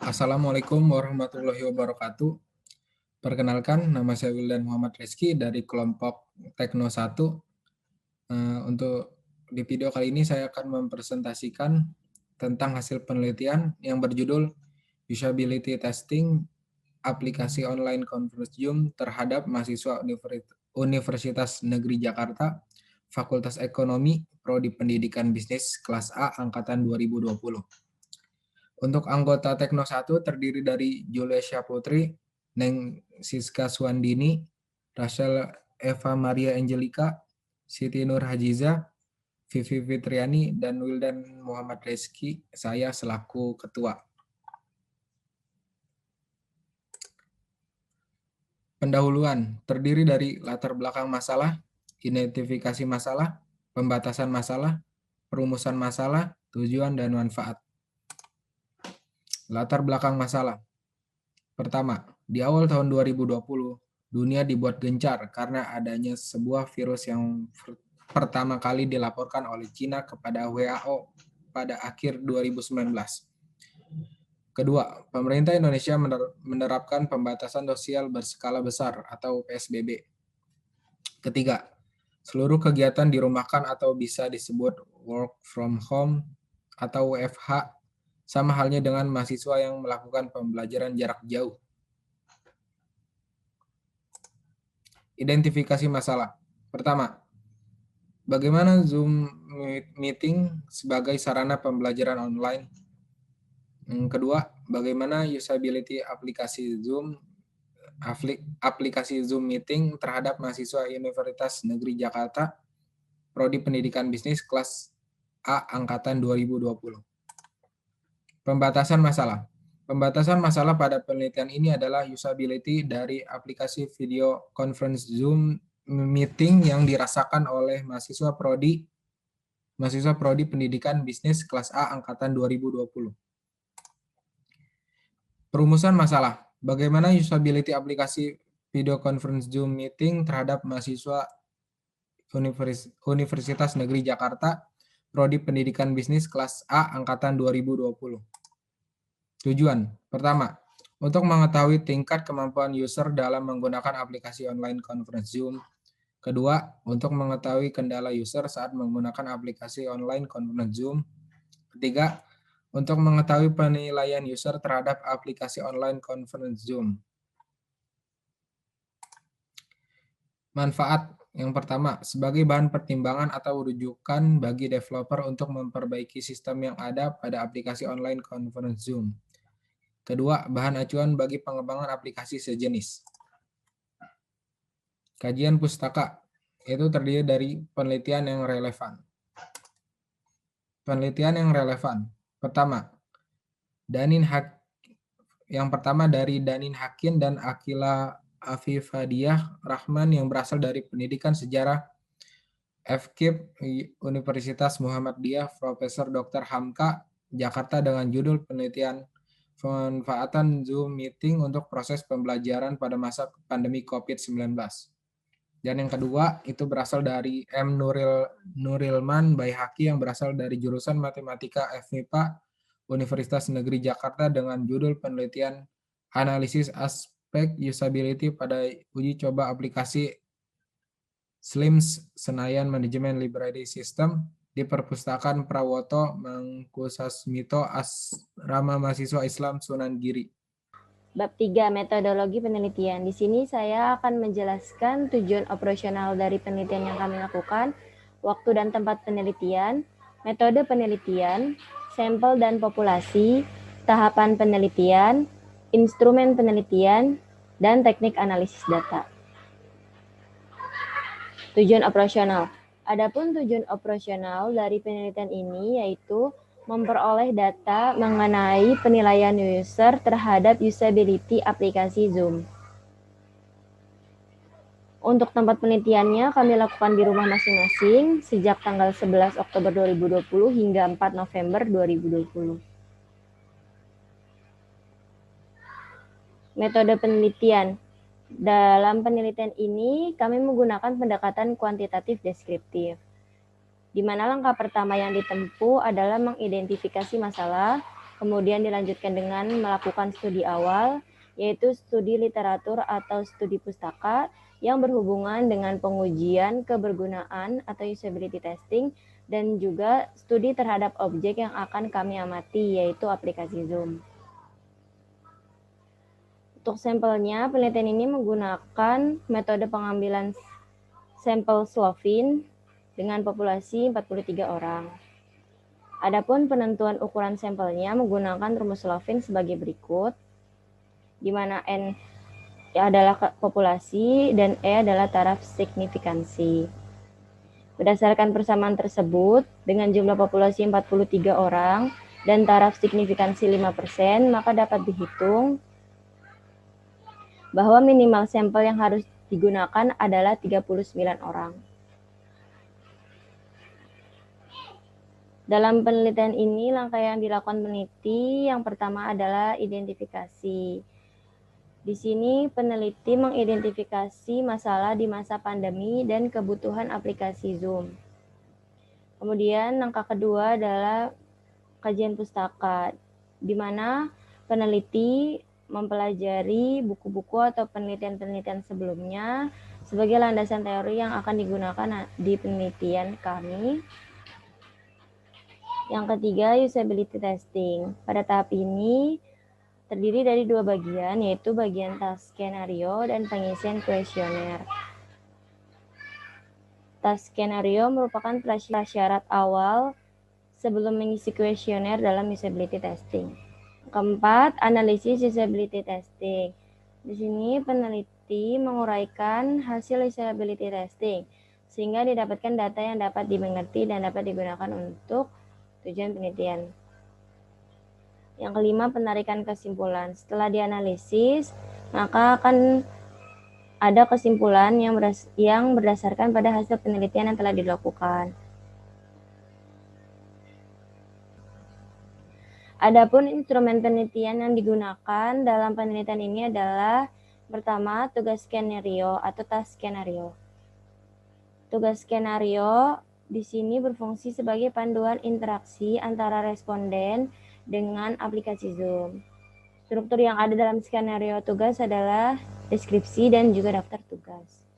Assalamualaikum warahmatullahi wabarakatuh. Perkenalkan, nama saya Wildan Muhammad Rizky dari kelompok Tekno 1. Untuk di video kali ini saya akan mempresentasikan tentang hasil penelitian yang berjudul Usability Testing Aplikasi Online Conference Zoom terhadap mahasiswa Universitas Negeri Jakarta, Fakultas Ekonomi, Prodi Pendidikan Bisnis kelas A Angkatan 2020. Untuk anggota Tekno 1 terdiri dari Julia Putri, Neng Siska Swandini, Rachel Eva Maria Angelika, Siti Nur Hajiza, Vivi Fitriani, dan Wildan Muhammad Rizky. Saya selaku ketua. Pendahuluan terdiri dari latar belakang masalah, identifikasi masalah, pembatasan masalah, perumusan masalah, tujuan, dan manfaat. Latar belakang masalah. Pertama, di awal tahun 2020, dunia dibuat gencar karena adanya sebuah virus yang pertama kali dilaporkan oleh Cina kepada WHO pada akhir 2019. Kedua, pemerintah Indonesia menerapkan pembatasan sosial berskala besar atau PSBB. Ketiga, seluruh kegiatan dirumahkan atau bisa disebut work from home atau WFH, sama halnya dengan mahasiswa yang melakukan pembelajaran jarak jauh. Identifikasi masalah. Pertama, bagaimana Zoom meeting sebagai sarana pembelajaran online? Kedua, bagaimana usability aplikasi Zoom meeting terhadap mahasiswa Universitas Negeri Jakarta, Prodi Pendidikan Bisnis kelas A Angkatan 2020. Pembatasan masalah. Pembatasan masalah pada penelitian ini adalah usability dari aplikasi video conference Zoom meeting yang dirasakan oleh mahasiswa Prodi Pendidikan Bisnis kelas A Angkatan 2020. Perumusan masalah. Bagaimana usability aplikasi video conference Zoom meeting terhadap mahasiswa Universitas Negeri Jakarta, Prodi Pendidikan Bisnis kelas A Angkatan 2020. Tujuan. Pertama, untuk mengetahui tingkat kemampuan user dalam menggunakan aplikasi online conference Zoom. Kedua, untuk mengetahui kendala user saat menggunakan aplikasi online conference Zoom. Ketiga, untuk mengetahui penilaian user terhadap aplikasi online conference Zoom. Manfaat. Yang pertama, sebagai bahan pertimbangan atau rujukan bagi developer untuk memperbaiki sistem yang ada pada aplikasi online conference Zoom. Kedua, bahan acuan bagi pengembangan aplikasi sejenis. Kajian pustaka itu terdiri dari penelitian yang relevan. Penelitian yang relevan. Pertama, yang pertama dari Danin Hakin dan Akila Afifadiyah Rahman yang berasal dari Pendidikan Sejarah FKIP Universitas Muhammadiyah Profesor Dr. Hamka Jakarta dengan judul penelitian pemanfaatan Zoom meeting untuk proses pembelajaran pada masa pandemi COVID-19. Dan yang kedua itu berasal dari M. Nurilman Baihaqi yang berasal dari jurusan Matematika FMIPA Universitas Negeri Jakarta dengan judul penelitian analisis aspek usability pada uji coba aplikasi SLIMS Senayan Manajemen Library System di Perpustakaan Prawoto Mangkusasmito Asrama Mahasiswa Islam Sunan Giri. Bab 3, metodologi penelitian. Di sini saya akan menjelaskan tujuan operasional dari penelitian yang kami lakukan, waktu dan tempat penelitian, metode penelitian, sampel dan populasi, tahapan penelitian, instrumen penelitian, dan teknik analisis data. Tujuan operasional. Adapun tujuan operasional dari penelitian ini yaitu memperoleh data mengenai penilaian user terhadap usability aplikasi Zoom. Untuk tempat penelitiannya kami lakukan di rumah masing-masing sejak tanggal 11 Oktober 2020 hingga 4 November 2020. Metode penelitian. Dalam penelitian ini, kami menggunakan pendekatan kuantitatif deskriptif, di mana langkah pertama yang ditempuh adalah mengidentifikasi masalah, Kemudian dilanjutkan dengan melakukan studi awal, yaitu studi literatur atau studi pustaka yang berhubungan dengan pengujian kebergunaan atau usability testing, dan juga studi terhadap objek yang akan kami amati, yaitu aplikasi Zoom. Untuk sampelnya, penelitian ini menggunakan metode pengambilan sampel Slovin dengan populasi 43 orang. Adapun penentuan ukuran sampelnya menggunakan rumus Slovin sebagai berikut, di mana N adalah populasi dan E adalah taraf signifikansi. Berdasarkan persamaan tersebut, dengan jumlah populasi 43 orang dan taraf signifikansi 5%, maka dapat dihitung bahwa minimal sampel yang harus digunakan adalah 39 orang. Dalam penelitian ini, langkah yang dilakukan peneliti yang pertama adalah identifikasi. Di sini peneliti mengidentifikasi masalah di masa pandemi dan kebutuhan aplikasi Zoom. Kemudian langkah kedua adalah kajian pustaka, di mana peneliti mempelajari buku-buku atau penelitian-penelitian sebelumnya sebagai landasan teori yang akan digunakan di penelitian kami. Yang ketiga, usability testing. Pada tahap ini terdiri dari dua bagian, yaitu bagian task skenario dan pengisian kuesioner. Task skenario merupakan prasyarat awal sebelum mengisi kuesioner dalam usability testing. Keempat, analisis usability testing. Di sini peneliti menguraikan hasil usability testing sehingga didapatkan data yang dapat dimengerti dan dapat digunakan untuk tujuan penelitian. Yang kelima, penarikan kesimpulan. Setelah dianalisis, maka akan ada kesimpulan yang berdasarkan pada hasil penelitian yang telah dilakukan. Adapun instrumen penelitian yang digunakan dalam penelitian ini adalah pertama, tugas skenario atau task skenario. Tugas skenario di sini berfungsi sebagai panduan interaksi antara responden dengan aplikasi Zoom. Struktur yang ada dalam skenario tugas adalah deskripsi dan juga daftar tugas.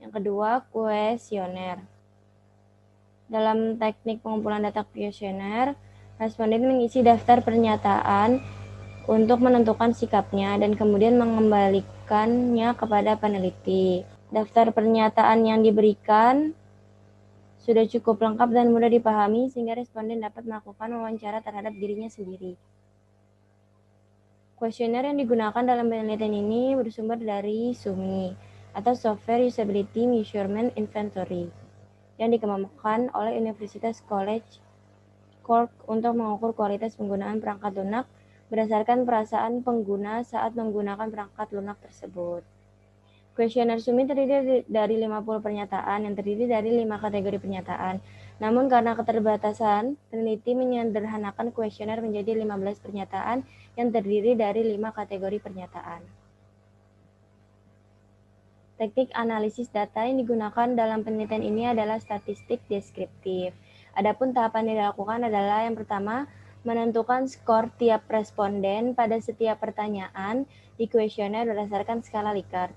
Yang kedua, kuesioner. Dalam teknik pengumpulan data kuesioner, responden mengisi daftar pernyataan untuk menentukan sikapnya dan kemudian mengembalikannya kepada peneliti. Daftar pernyataan yang diberikan sudah cukup lengkap dan mudah dipahami sehingga responden dapat melakukan wawancara terhadap dirinya sendiri. Kuesioner yang digunakan dalam penelitian ini bersumber dari SUMI atau Software Usability Measurement Inventory yang dikembangkan oleh Universitas College Cork untuk mengukur kualitas penggunaan perangkat lunak berdasarkan perasaan pengguna saat menggunakan perangkat lunak tersebut. Kuesioner SUMI terdiri dari 50 pernyataan yang terdiri dari 5 kategori pernyataan. Namun karena keterbatasan, peneliti menyederhanakan kuesioner menjadi 15 pernyataan yang terdiri dari 5 kategori pernyataan. Teknik analisis data yang digunakan dalam penelitian ini adalah statistik deskriptif. Adapun tahapan yang dilakukan adalah yang pertama, menentukan skor tiap responden pada setiap pertanyaan di kuesioner berdasarkan skala Likert.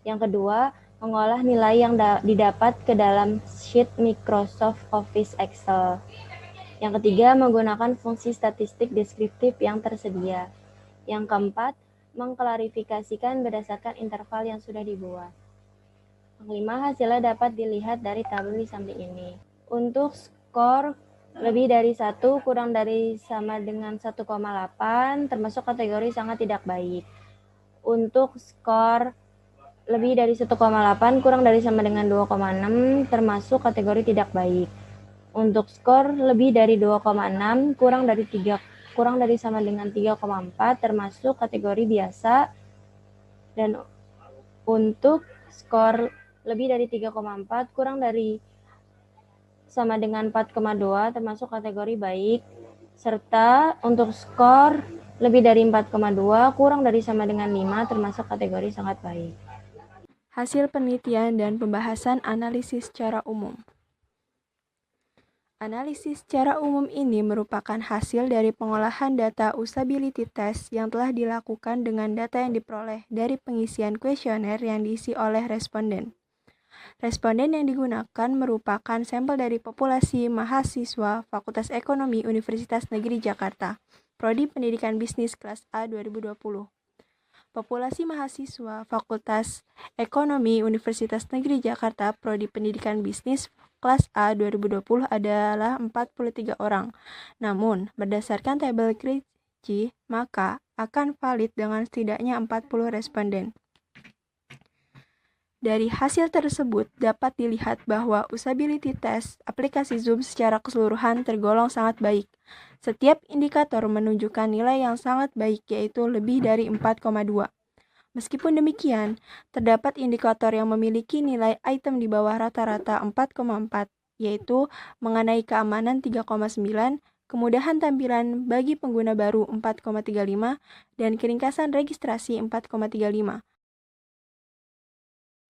Yang kedua, mengolah nilai yang didapat ke dalam sheet Microsoft Office Excel. Yang ketiga, menggunakan fungsi statistik deskriptif yang tersedia. Yang keempat, mengklarifikasikan berdasarkan interval yang sudah dibuat. Yang kelima, hasilnya dapat dilihat dari tabel di samping ini. Untuk skor lebih dari 1 kurang dari sama dengan 1,8 termasuk kategori sangat tidak baik. Untuk skor lebih dari 1,8 kurang dari sama dengan 2,6 termasuk kategori tidak baik. Untuk skor lebih dari 2,6 kurang dari sama dengan 3,4 termasuk kategori biasa. Dan untuk skor lebih dari 3,4 kurang dari sama dengan 4,2 termasuk kategori baik. Serta untuk skor lebih dari 4,2 kurang dari sama dengan 5 termasuk kategori sangat baik. Hasil penelitian dan pembahasan analisis secara umum. Analisis secara umum ini merupakan hasil dari pengolahan data usability test yang telah dilakukan dengan data yang diperoleh dari pengisian kuesioner yang diisi oleh responden. Responden yang digunakan merupakan sampel dari populasi mahasiswa Fakultas Ekonomi Universitas Negeri Jakarta, Prodi Pendidikan Bisnis kelas A 2020. Populasi mahasiswa Fakultas Ekonomi Universitas Negeri Jakarta Prodi Pendidikan Bisnis kelas A 2020 adalah 43 orang. Namun, berdasarkan tabel Krejci, maka akan valid dengan setidaknya 40 responden. Dari hasil tersebut dapat dilihat bahwa usability test aplikasi Zoom secara keseluruhan tergolong sangat baik. Setiap indikator menunjukkan nilai yang sangat baik, yaitu lebih dari 4,2. Meskipun demikian, terdapat indikator yang memiliki nilai item di bawah rata-rata 4,4, yaitu mengenai keamanan 3,9, kemudahan tampilan bagi pengguna baru 4,35, dan keringkasan registrasi 4,35.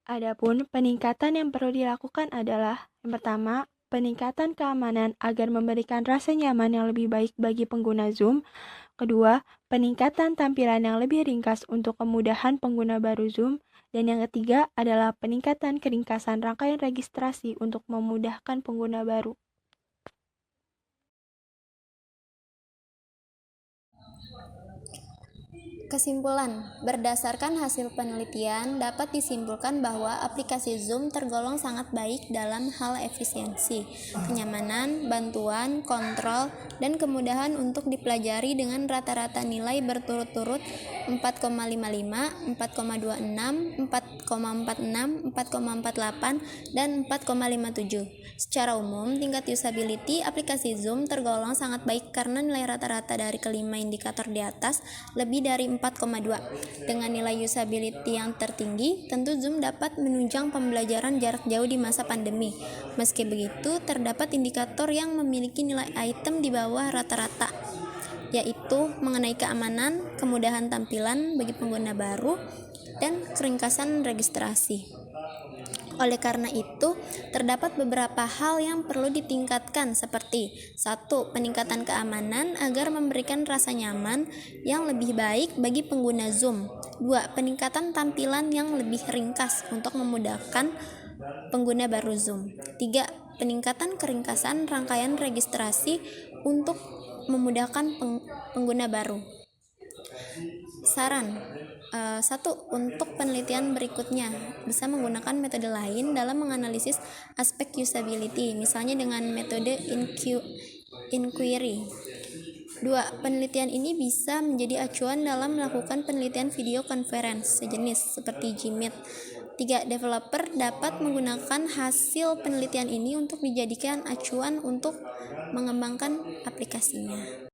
Adapun peningkatan yang perlu dilakukan adalah, yang pertama, peningkatan keamanan agar memberikan rasa nyaman yang lebih baik bagi pengguna Zoom. Kedua, peningkatan tampilan yang lebih ringkas untuk kemudahan pengguna baru Zoom. Dan yang ketiga adalah peningkatan keringkasan rangkaian registrasi untuk memudahkan pengguna baru. Kesimpulan, berdasarkan hasil penelitian, dapat disimpulkan bahwa aplikasi Zoom tergolong sangat baik dalam hal efisiensi, kenyamanan, bantuan, kontrol, dan kemudahan untuk dipelajari dengan rata-rata nilai berturut-turut 4,55, 4,26, 4,46, 4,48, dan 4,57. Secara umum, tingkat usability aplikasi Zoom tergolong sangat baik karena nilai rata-rata dari kelima indikator di atas lebih dari 4,2. Dengan nilai usability yang tertinggi, tentu Zoom dapat menunjang pembelajaran jarak jauh di masa pandemi. Meski begitu, terdapat indikator yang memiliki nilai item di bawah rata-rata, yaitu mengenai keamanan, kemudahan tampilan bagi pengguna baru, dan keringkasan registrasi. Oleh karena itu, terdapat beberapa hal yang perlu ditingkatkan seperti 1. Peningkatan keamanan agar memberikan rasa nyaman yang lebih baik bagi pengguna Zoom. 2. Peningkatan tampilan yang lebih ringkas untuk memudahkan pengguna baru Zoom. 3. Peningkatan keringkasan rangkaian registrasi untuk memudahkan pengguna baru. Saran 1. Untuk penelitian berikutnya, bisa menggunakan metode lain dalam menganalisis aspek usability, misalnya dengan metode inquiry. 2. Penelitian ini bisa menjadi acuan dalam melakukan penelitian video conference sejenis seperti Gmeet. 3. Developer dapat menggunakan hasil penelitian ini untuk dijadikan acuan untuk mengembangkan aplikasinya.